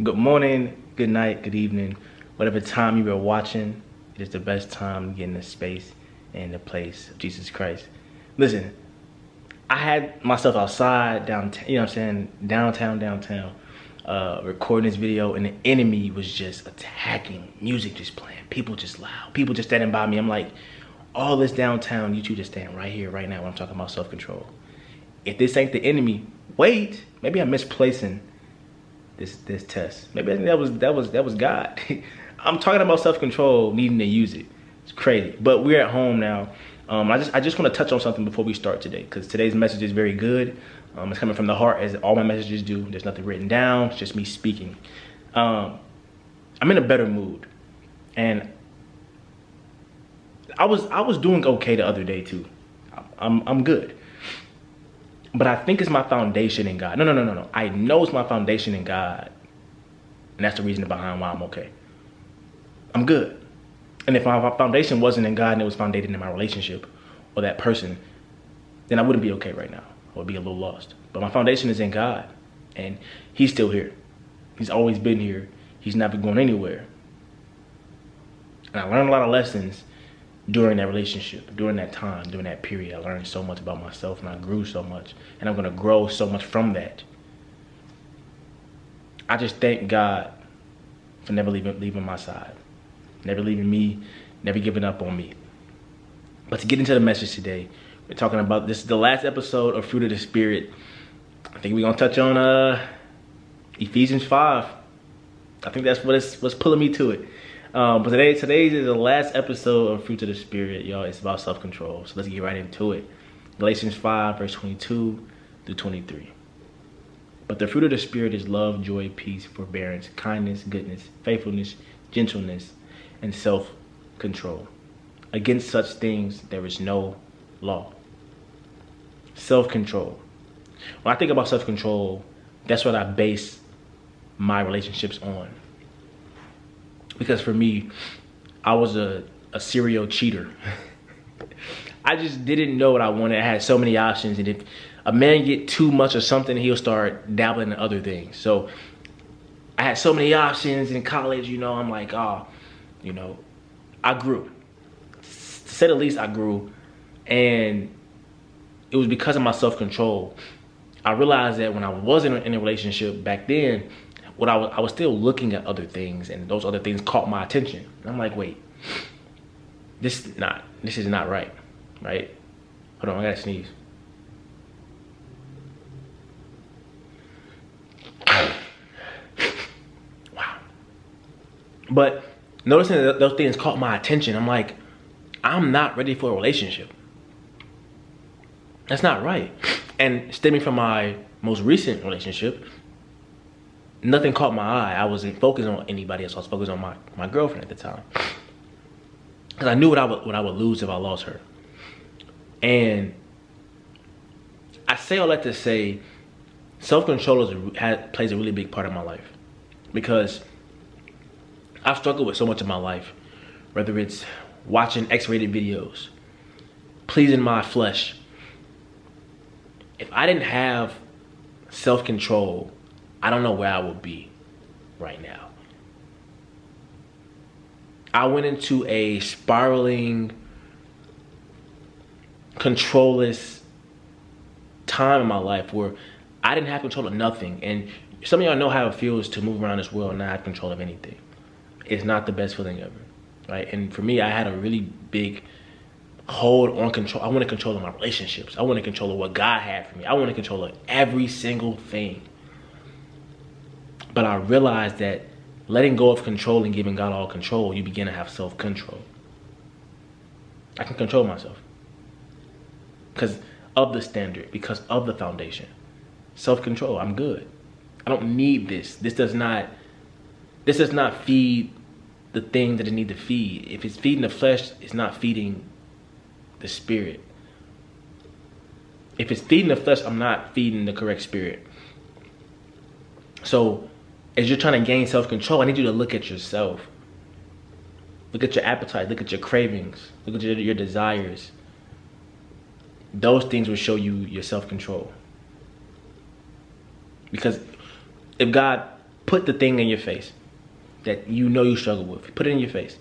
Good morning, good night, good evening. Whatever time you are watching, it is the best time to get in the space and the place of Jesus Christ. Listen, I had myself outside, downtown, you know what I'm saying, downtown, recording this video, and the enemy was just attacking, music just playing, people just loud, people just standing by me. I'm like, all this downtown, you two just stand right here, right now when I'm talking about self-control. If this ain't the enemy, wait, maybe I'm misplacing this test. Maybe I think that was God. I'm talking about self-control, needing to use it. It's crazy. But we're at home now. I just want to touch on something before we start today, because today's message is very good. It's coming from the heart, as all my messages do. There's nothing written down. It's just me speaking. I'm in a better mood, and I was doing okay the other day too. I'm good. But I think it's my foundation in God. No. I know it's my foundation in God. And that's the reason behind why I'm okay. I'm good. And if my foundation wasn't in God and it was founded in my relationship or that person, then I wouldn't be okay right now. I would be a little lost. But my foundation is in God. And he's still here. He's always been here. He's never going anywhere. And I learned a lot of lessons during that relationship, during that time, during that period. I learned so much about myself, and I grew so much, and I'm gonna grow so much from that. I just thank God for never leaving my side, never leaving me, never giving up on me. But to get into the message today, we're talking about, this is the last episode of Fruit of the Spirit. I think we're gonna touch on Ephesians 5. I think that's what's pulling me to it. But today's is the last episode of Fruit of the Spirit, y'all. It's about self-control. So let's get right into it. Galatians 5, verse 22 through 23. But the fruit of the Spirit is love, joy, peace, forbearance, kindness, goodness, faithfulness, gentleness, and self-control. Against such things there is no law. Self-control. When I think about self-control, that's what I base my relationships on. Because for me, I was a serial cheater. I just didn't know what I wanted. I had so many options, and if a man get too much of something, he'll start dabbling in other things. So I had so many options in college, I'm like, I grew. To say the least, I grew. And it was because of my self-control. I realized that when I wasn't in a relationship back then, I was still looking at other things, and those other things caught my attention. And I'm like, wait, this is not right? Hold on, I gotta sneeze. Wow. But noticing that those things caught my attention, I'm like, I'm not ready for a relationship. That's not right. And stemming from my most recent relationship, nothing caught my eye. I wasn't focused on anybody else. I was focused on my girlfriend at the time. Because I knew what I would lose if I lost her. And I say all that to say, self-control plays a really big part of my life. Because I've struggled with so much of my life. Whether it's watching X-rated videos, pleasing my flesh. If I didn't have self-control, I don't know where I would be right now. I went into a spiraling, controlless time in my life where I didn't have control of nothing. And some of y'all know how it feels to move around this world and not have control of anything. It's not the best feeling ever, right? And for me, I had a really big hold on control. I wanted control of my relationships. I wanted control of what God had for me. I wanted control of every single thing. But I realized that letting go of control and giving God all control, you begin to have self-control. I can control myself because of the standard, because of the foundation. Self-control, I'm good. I don't need this. This does not feed the thing that it needs to feed. If it's feeding the flesh, it's not feeding the spirit. If it's feeding the flesh, I'm not feeding the correct spirit. So as you're trying to gain self-control, I need you to look at yourself. Look at your appetite, look at your cravings, look at your desires. Those things will show you your self-control. Because if God Put the thing in your face that you know you struggle with. Put it in your face.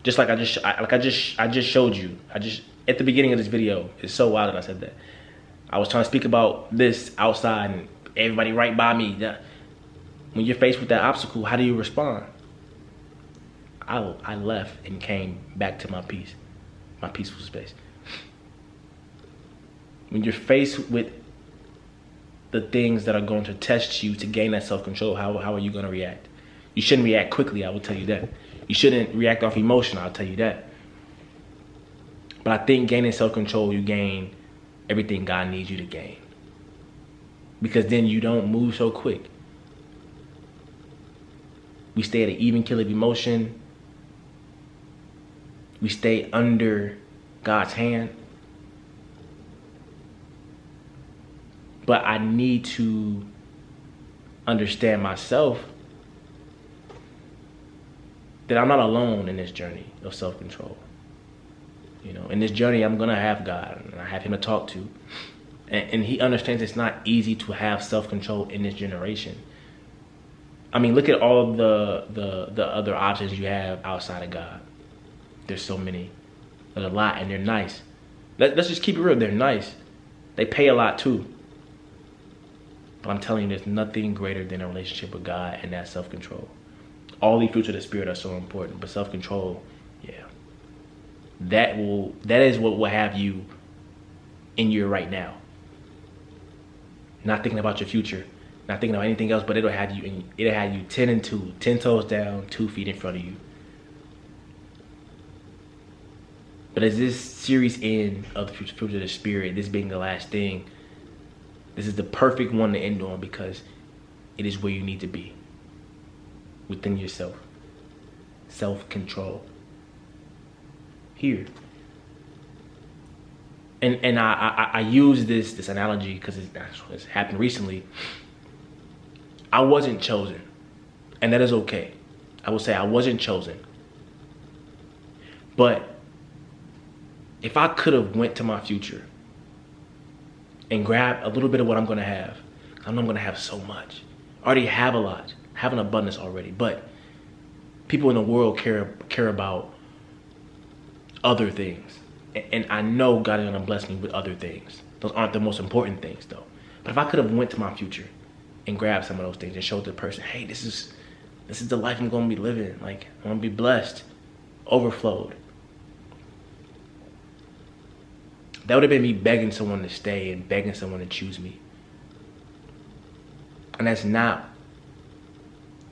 Just like I just showed you. At the beginning of this video, it's so wild that I said that. I was trying to speak about this outside and everybody right by me. When you're faced with that obstacle, how do you respond? I left and came back to my peace, my peaceful space. When you're faced with the things that are going to test you to gain that self-control, how are you going to react? You shouldn't react quickly, I will tell you that. You shouldn't react off emotion, I'll tell you that. But I think gaining self-control, you gain everything God needs you to gain. Because then you don't move so quick. We stay at an even keel of emotion. We stay under God's hand. But I need to understand myself that I'm not alone in this journey of self-control. You know, in this journey, I'm gonna have God, and I have Him to talk to, and He understands it's not easy to have self-control in this generation. I mean, look at all the other options you have outside of God. There's so many. There's a lot, and they're nice. Let's just keep it real. They're nice. They pay a lot too. But I'm telling you, there's nothing greater than a relationship with God and that self-control. All the fruits of the Spirit are so important, but self-control, yeah. That is what will have you in your right now. Not thinking about your future, not thinking about anything else, but it'll have you 10 and 2, 10 toes down, 2 feet in front of you. But as this series end of the fruits of the Spirit, this being the last thing, this is the perfect one to end on because it is where you need to be. Within yourself. Self-control. Here. And I use this analogy because it's happened recently. I wasn't chosen. And that is okay. I will say I wasn't chosen. But if I could have went to my future and grabbed a little bit of what I'm going to have, I know I'm going to have so much. I already have a lot. Have an abundance already. But people in the world care about other things. And I know God is going to bless me with other things. Those aren't the most important things though. But if I could have went to my future and grabbed some of those things and showed the person, hey, this is the life I'm going to be living. Like, I'm going to be blessed, overflowed. That would have been me begging someone to stay and begging someone to choose me. And that's not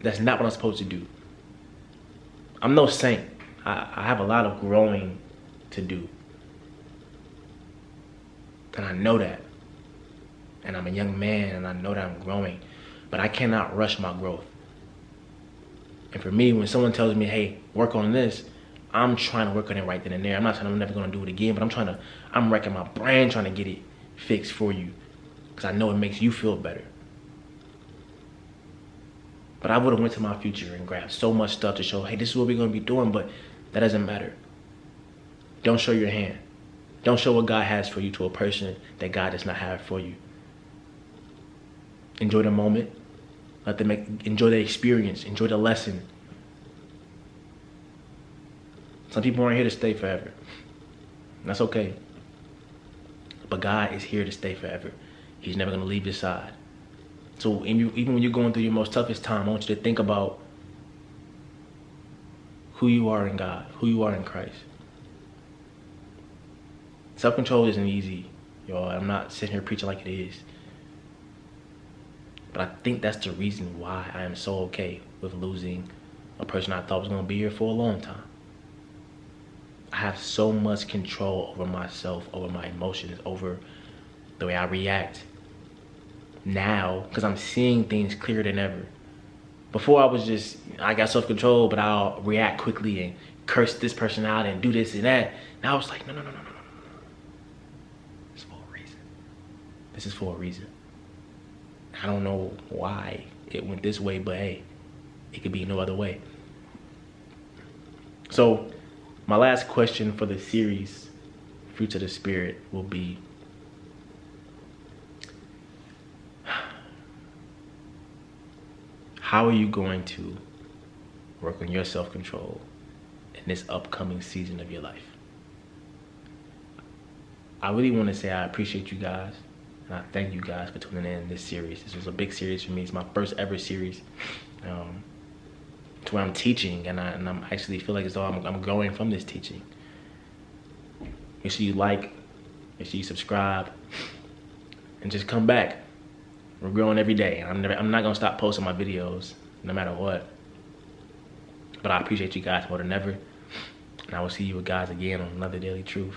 what I'm supposed to do. I'm no saint. I have a lot of growing to do. And I know that. And I'm a young man and I know that I'm growing. But I cannot rush my growth. And for me, when someone tells me, hey, work on this, I'm trying to work on it right then and there. I'm not saying I'm never going to do it again, but I'm wrecking my brain trying to get it fixed for you. Because I know it makes you feel better. But I would have went to my future and grabbed so much stuff to show, hey, this is what we're going to be doing, but that doesn't matter. Don't show your hand. Don't show what God has for you to a person that God does not have for you. Enjoy the moment. Let them enjoy the experience. Enjoy the lesson. Some people aren't here to stay forever. That's okay. But God is here to stay forever. He's never going to leave your side. So even when you're going through your most toughest time, I want you to think about who you are in God, who you are in Christ. Self-control isn't easy, y'all. I'm not sitting here preaching like it is. But I think that's the reason why I am so okay with losing a person I thought was going to be here for a long time. I have so much control over myself, over my emotions, over the way I react now, because I'm seeing things clearer than ever. Before I got self-control, but I'll react quickly and curse this person out and do this and that. Now it's like, no. It's for a reason. This is for a reason. I don't know why it went this way, but hey, it could be no other way. So my last question for the series, Fruits of the Spirit, will be, how are you going to work on your self-control in this upcoming season of your life? I really want to say I appreciate you guys, and I thank you guys for tuning in this series. This was a big series for me. It's my first ever series to where I'm teaching, and I'm actually feel like as though I'm growing from this teaching. Make sure you like, make sure you subscribe, and just come back. We're growing every day. I'm not gonna stop posting my videos no matter what. But I appreciate you guys more than ever, and I will see you guys again on another Daily Truth.